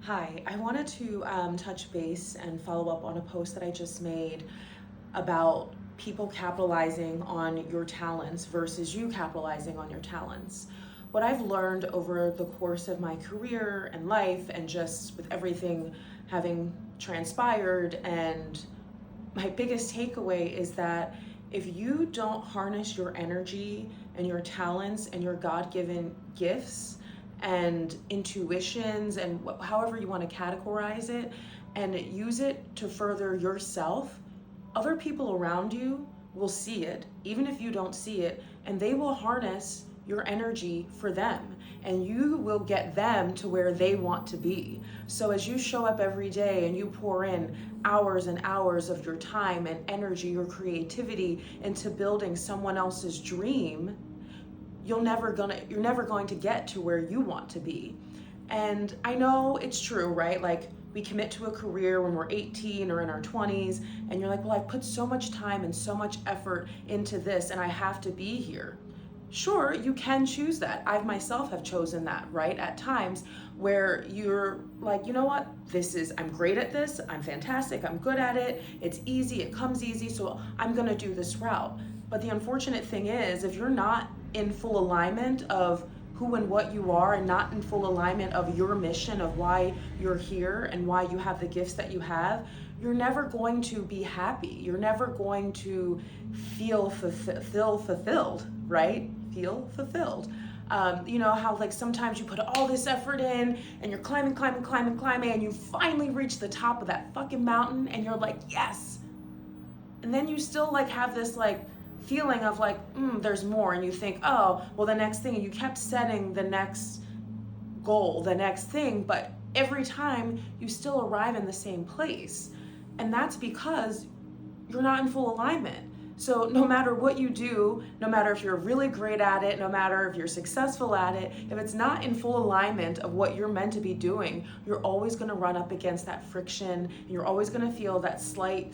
Hi, I wanted to touch base and follow up on a post that I just made about people capitalizing on your talents versus you capitalizing on your talents. What I've learned over the course of my career and life, and just with everything having transpired, and my biggest takeaway is that if you don't harness your energy and your talents and your God given gifts and intuitions and however you want to categorize it, and use it to further yourself, other people around you will see it, even if you don't see it, and they will harness your energy for them, and you will get them to where they want to be. So as you show up every day and you pour in hours and hours of your time and energy, your creativity into building someone else's dream, you're never going to get to where you want to be. And I know it's true, right? Like, we commit to a career when we're 18 or in our 20s, and you're like, well, I've put so much time and so much effort into this, and I have to be here. Sure, you can choose that. I myself have chosen that, right? At times where you're like, you know what? I'm great at this. I'm fantastic. I'm good at it. It's easy. It comes easy. So I'm going to do this route. But the unfortunate thing is, if you're not in full alignment of who and what you are, and not in full alignment of your mission of why you're here and why you have the gifts that you have, you're never going to be happy. You're never going to feel fulfilled, right? Feel fulfilled. You know how like sometimes you put all this effort in and you're climbing, and you finally reach the top of that fucking mountain and you're like, yes. And then you still like have this like feeling of like, there's more, and you think, oh, well, the next thing, and you kept setting the next goal, the next thing, but every time you still arrive in the same place. And that's because you're not in full alignment. So no matter what you do, no matter if you're really great at it, no matter if you're successful at it, if it's not in full alignment of what you're meant to be doing, you're always going to run up against that friction, and you're always going to feel that slight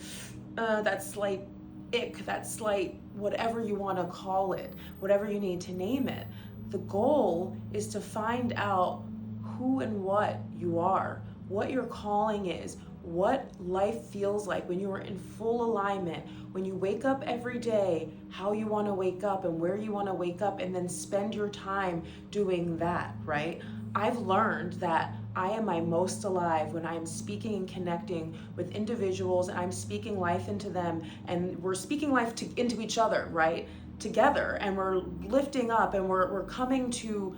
ick, that slight whatever you want to call it, whatever you need to name it. The goal is to find out who and what you are, what your calling is, what life feels like when you are in full alignment, when you wake up every day, how you want to wake up and where you want to wake up, and then spend your time doing that, right? I've learned that I am my most alive when I'm speaking and connecting with individuals, and I'm speaking life into them, and we're speaking life into each other, right? Together, and we're lifting up, and we're coming to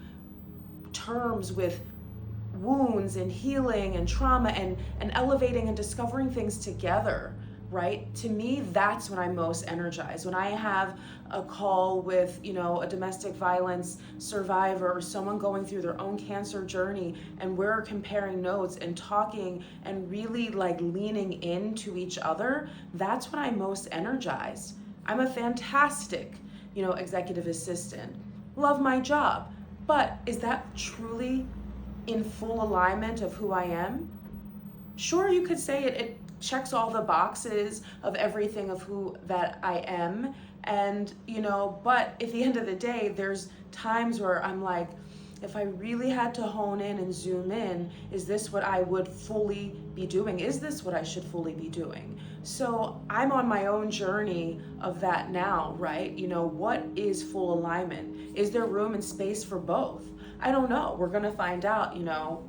terms with wounds and healing and trauma, and elevating and discovering things together, right? To me, that's when I'm most energized. When I have a call with, a domestic violence survivor or someone going through their own cancer journey, and we're comparing notes and talking and really like leaning into each other, that's when I'm most energized. I'm a fantastic, executive assistant. Love my job. But is that truly in full alignment of who I am? Sure, you could say it checks all the boxes of everything of who that I am, and but at the end of the day, there's times where I'm like, if I really had to hone in and zoom in, is this what I would fully be doing? Is this what I should fully be doing? So I'm on my own journey of that now, right? What is full alignment? Is there room and space for both? I don't know. We're gonna find out,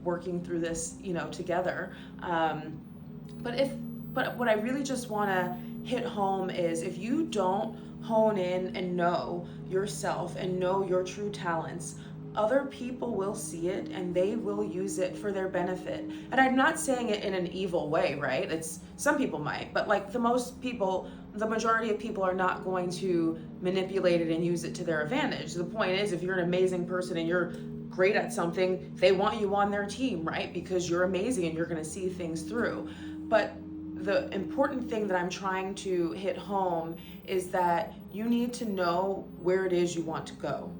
working through this, together. But what I really just wanna hit home is, if you don't hone in and know yourself and know your true talents, other people will see it and they will use it for their benefit. And I'm not saying it in an evil way, right? Some people might, but like the majority of people are not going to manipulate it and use it to their advantage. The point is, if you're an amazing person and you're great at something, they want you on their team, right? Because you're amazing and you're going to see things through. But the important thing that I'm trying to hit home is that you need to know where it is you want to go.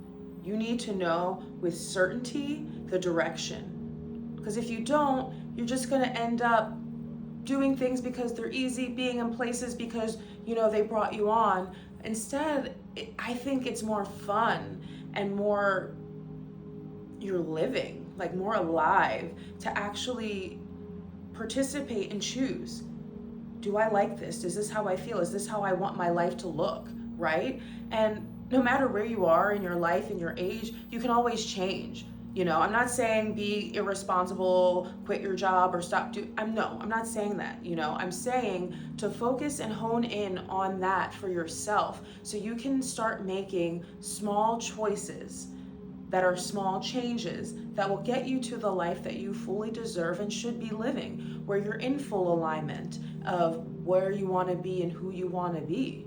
You need to know with certainty the direction. Because if you don't, you're just going to end up doing things because they're easy, being in places because, they brought you on. Instead, I think it's more fun and more you're living, like more alive to actually participate and choose. Do I like this? Is this how I feel? Is this how I want my life to look, right? And no matter where you are in your life and your age, you can always change. I'm not saying be irresponsible, quit your job, or I'm not saying that. I'm saying to focus and hone in on that for yourself so you can start making small choices that are small changes that will get you to the life that you fully deserve and should be living, where you're in full alignment of where you want to be and who you want to be.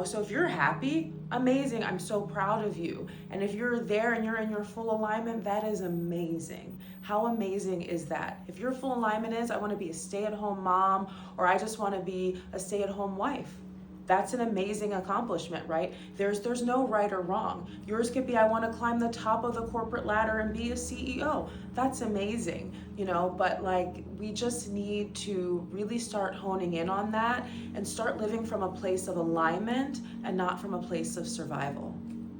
So if you're happy, amazing, I'm so proud of you. And if you're there and you're in your full alignment, that is amazing. How amazing is that? If your full alignment is, I want to be a stay-at-home mom, or I just want to be a stay-at-home wife, that's an amazing accomplishment, right? There's no right or wrong. Yours could be, I want to climb the top of the corporate ladder and be a CEO. That's amazing, but we just need to really start honing in on that and start living from a place of alignment and not from a place of survival.